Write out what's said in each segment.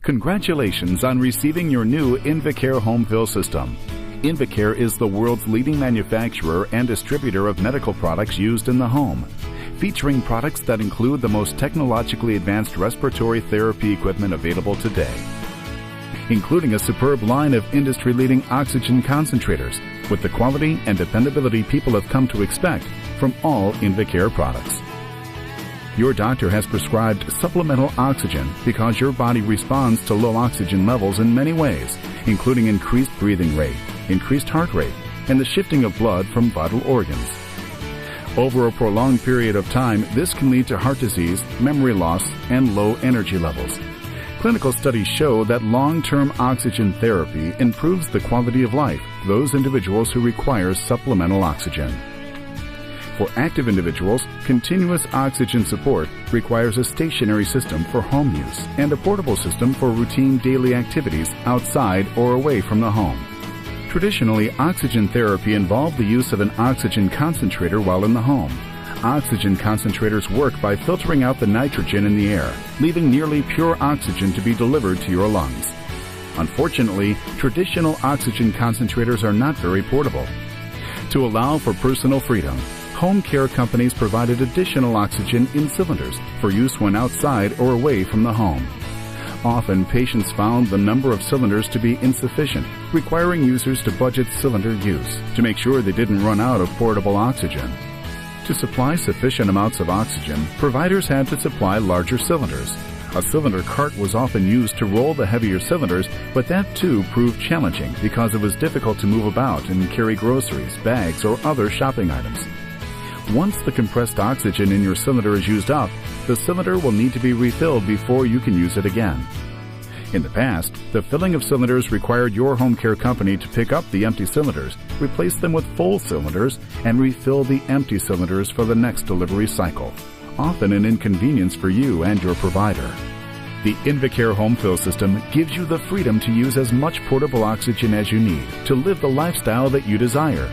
Congratulations on receiving your new Invacare Homefill system. Invacare is the world's leading manufacturer and distributor of medical products used in the home, featuring products that include the most technologically advanced respiratory therapy equipment available today, including a superb line of industry-leading oxygen concentrators with the quality and dependability people have come to expect from all Invacare products. Your doctor has prescribed supplemental oxygen because your body responds to low oxygen levels in many ways, including increased breathing rate, increased heart rate, and the shifting of blood from vital organs. Over a prolonged period of time, this can lead to heart disease, memory loss, and low energy levels. Clinical studies show that long-term oxygen therapy improves the quality of life for those individuals who require supplemental oxygen. For active individuals, continuous oxygen support requires a stationary system for home use and a portable system for routine daily activities outside or away from the home. Traditionally, oxygen therapy involved the use of an oxygen concentrator while in the home. Oxygen concentrators work by filtering out the nitrogen in the air, leaving nearly pure oxygen to be delivered to your lungs. Unfortunately, traditional oxygen concentrators are not very portable. To allow for personal freedom, home care companies provided additional oxygen in cylinders for use when outside or away from the home. Often, patients found the number of cylinders to be insufficient, requiring users to budget cylinder use to make sure they didn't run out of portable oxygen. To supply sufficient amounts of oxygen, providers had to supply larger cylinders. A cylinder cart was often used to roll the heavier cylinders, but that too proved challenging because it was difficult to move about and carry groceries, bags, or other shopping items. Once the compressed oxygen in your cylinder is used up, the cylinder will need to be refilled before you can use it again. In the past, the filling of cylinders required your home care company to pick up the empty cylinders, replace them with full cylinders, and refill the empty cylinders for the next delivery cycle, often an inconvenience for you and your provider. The Invacare Homefill system gives you the freedom to use as much portable oxygen as you need to live the lifestyle that you desire.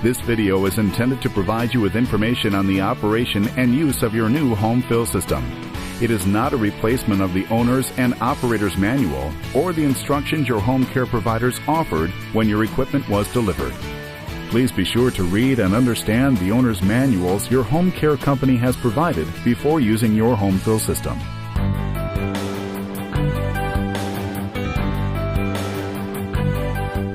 This video is intended to provide you with information on the operation and use of your new Homefill system. It is not a replacement of the owner's and operator's manual or the instructions your home care providers offered when your equipment was delivered. Please be sure to read and understand the owner's manuals your home care company has provided before using your Homefill system.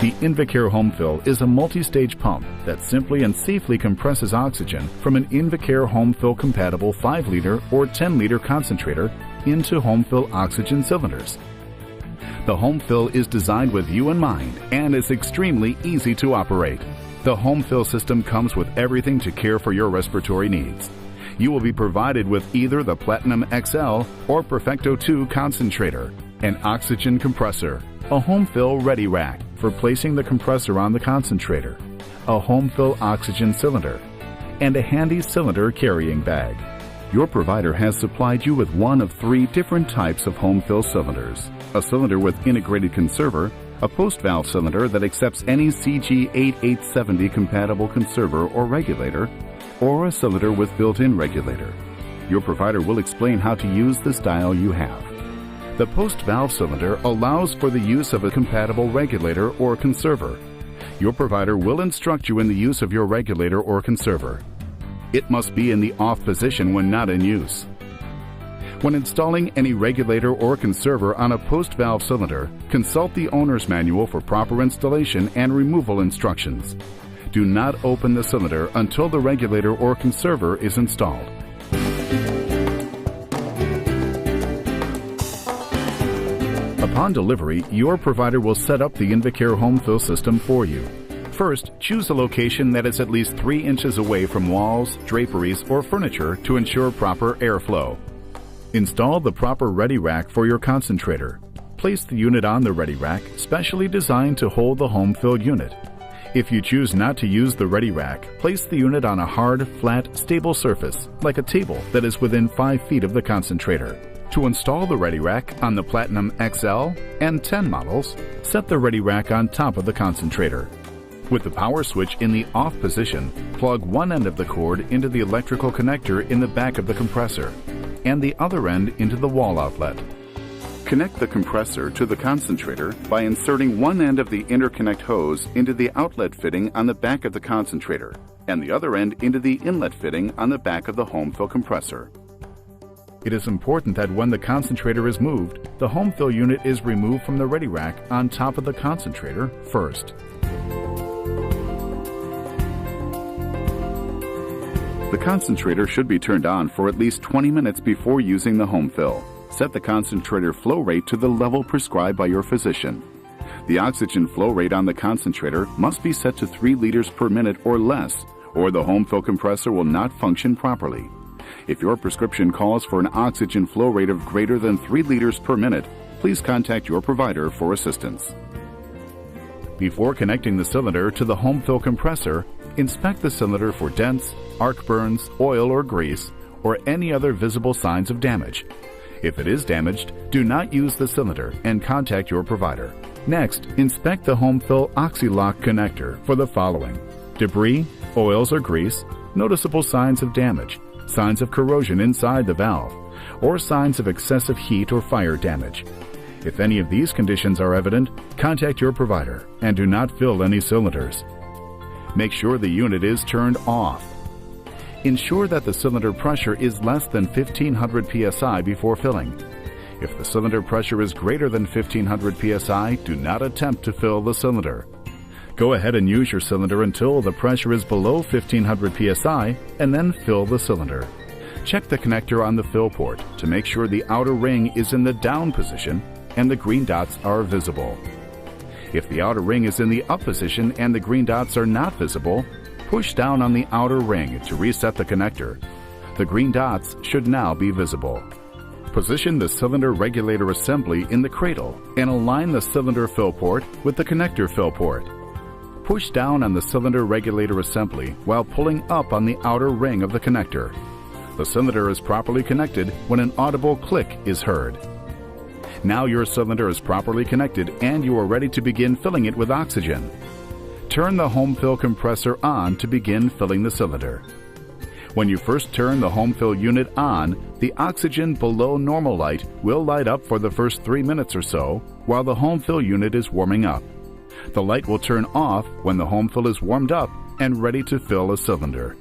The Invacare Homefill is a multi-stage pump that simply and safely compresses oxygen from an Invacare Homefill compatible 5-liter or 10-liter concentrator into Homefill oxygen cylinders. The Homefill is designed with you in mind and is extremely easy to operate. The Homefill system comes with everything to care for your respiratory needs. You will be provided with either the Platinum XL or Perfecto 2 concentrator, an oxygen compressor, a Homefill Ready Rack for placing the compressor on the concentrator, a Homefill oxygen cylinder, and a handy cylinder carrying bag. Your provider has supplied you with one of 3 different types of Homefill cylinders: a cylinder with integrated conserver, a post-valve cylinder that accepts any CG8870 compatible conserver or regulator, or a cylinder with built-in regulator. Your provider will explain how to use the style you have. The post-valve cylinder allows for the use of a compatible regulator or conserver. Your provider will instruct you in the use of your regulator or conserver. It must be in the off position when not in use. When installing any regulator or conserver on a post-valve cylinder, consult the owner's manual for proper installation and removal instructions. Do not open the cylinder until the regulator or conserver is installed. Upon delivery, your provider will set up the Invacare Homefill system for you. First, choose a location that is at least 3 inches away from walls, draperies, or furniture to ensure proper airflow. Install the proper Ready Rack for your concentrator. Place the unit on the Ready Rack, specially designed to hold the Homefill unit. If you choose not to use the Ready Rack, place the unit on a hard, flat, stable surface, like a table that is within 5 feet of the concentrator. To install the Ready Rack on the Platinum XL and 10 models, set the Ready Rack on top of the concentrator. With the power switch in the off position, plug one end of the cord into the electrical connector in the back of the compressor and the other end into the wall outlet. Connect the compressor to the concentrator by inserting one end of the interconnect hose into the outlet fitting on the back of the concentrator and the other end into the inlet fitting on the back of the Homefill compressor. It is important that when the concentrator is moved, the Homefill unit is removed from the ready rack on top of the concentrator first. The concentrator should be turned on for at least 20 minutes before using the Homefill. Set the concentrator flow rate to the level prescribed by your physician. The oxygen flow rate on the concentrator must be set to 3 liters per minute or less, or the Homefill compressor will not function properly. If your prescription calls for an oxygen flow rate of greater than 3 liters per minute, please contact your provider for assistance. Before connecting the cylinder to the Homefill compressor, inspect the cylinder for dents, arc burns, oil or grease, or any other visible signs of damage. If it is damaged, do not use the cylinder and contact your provider. Next, inspect the Homefill OxyLock connector for the following: debris, oils or grease, noticeable signs of damage, signs of corrosion inside the valve, or signs of excessive heat or fire damage. If any of these conditions are evident, contact your provider and do not fill any cylinders. Make sure the unit is turned off. Ensure that the cylinder pressure is less than 1500 psi before filling. If the cylinder pressure is greater than 1500 psi, do not attempt to fill the cylinder. Go ahead and use your cylinder until the pressure is below 1500 psi and then fill the cylinder. Check the connector on the fill port to make sure the outer ring is in the down position and the green dots are visible. If the outer ring is in the up position and the green dots are not visible, push down on the outer ring to reset the connector. The green dots should now be visible. Position the cylinder regulator assembly in the cradle and align the cylinder fill port with the connector fill port. Push down on the cylinder regulator assembly while pulling up on the outer ring of the connector. The cylinder is properly connected when an audible click is heard. Now your cylinder is properly connected and you are ready to begin filling it with oxygen. Turn the Homefill compressor on to begin filling the cylinder. When you first turn the Homefill unit on, the oxygen below normal light will light up for the first 3 minutes or so while the Homefill unit is warming up. The light will turn off when the Homefill is warmed up and ready to fill a cylinder.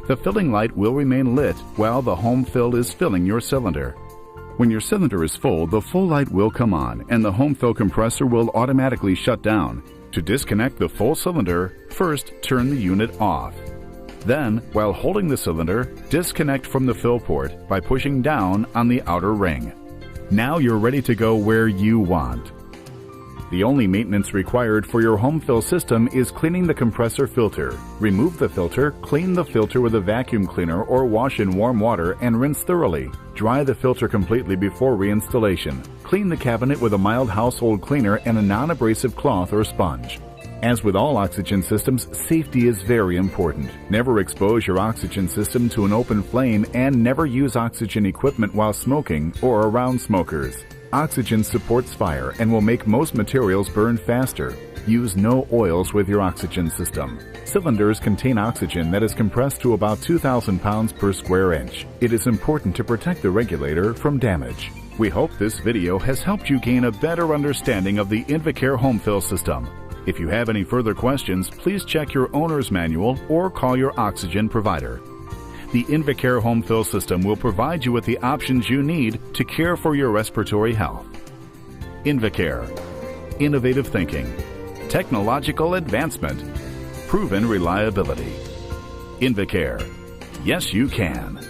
The filling light will remain lit while the Homefill is filling your cylinder. When your cylinder is full, the full light will come on and the Homefill compressor will automatically shut down. To disconnect the full cylinder, first turn the unit off. Then, while holding the cylinder, disconnect from the fill port by pushing down on the outer ring. Now you're ready to go where you want. The only maintenance required for your Homefill system is cleaning the compressor filter. Remove the filter, clean the filter with a vacuum cleaner or wash in warm water and rinse thoroughly. Dry the filter completely before reinstallation. Clean the cabinet with a mild household cleaner and a non-abrasive cloth or sponge. As with all oxygen systems, safety is very important. Never expose your oxygen system to an open flame and never use oxygen equipment while smoking or around smokers. Oxygen supports fire and will make most materials burn faster. Use no oils with your oxygen system. Cylinders contain oxygen that is compressed to about 2,000 pounds per square inch. It is important to protect the regulator from damage. We hope this video has helped you gain a better understanding of the Invacare Homefill system. If you have any further questions, please check your owner's manual or call your oxygen provider. The Invacare Homefill system will provide you with the options you need to care for your respiratory health. Invacare. Innovative thinking. Technological advancement. Proven reliability. Invacare. Yes, you can.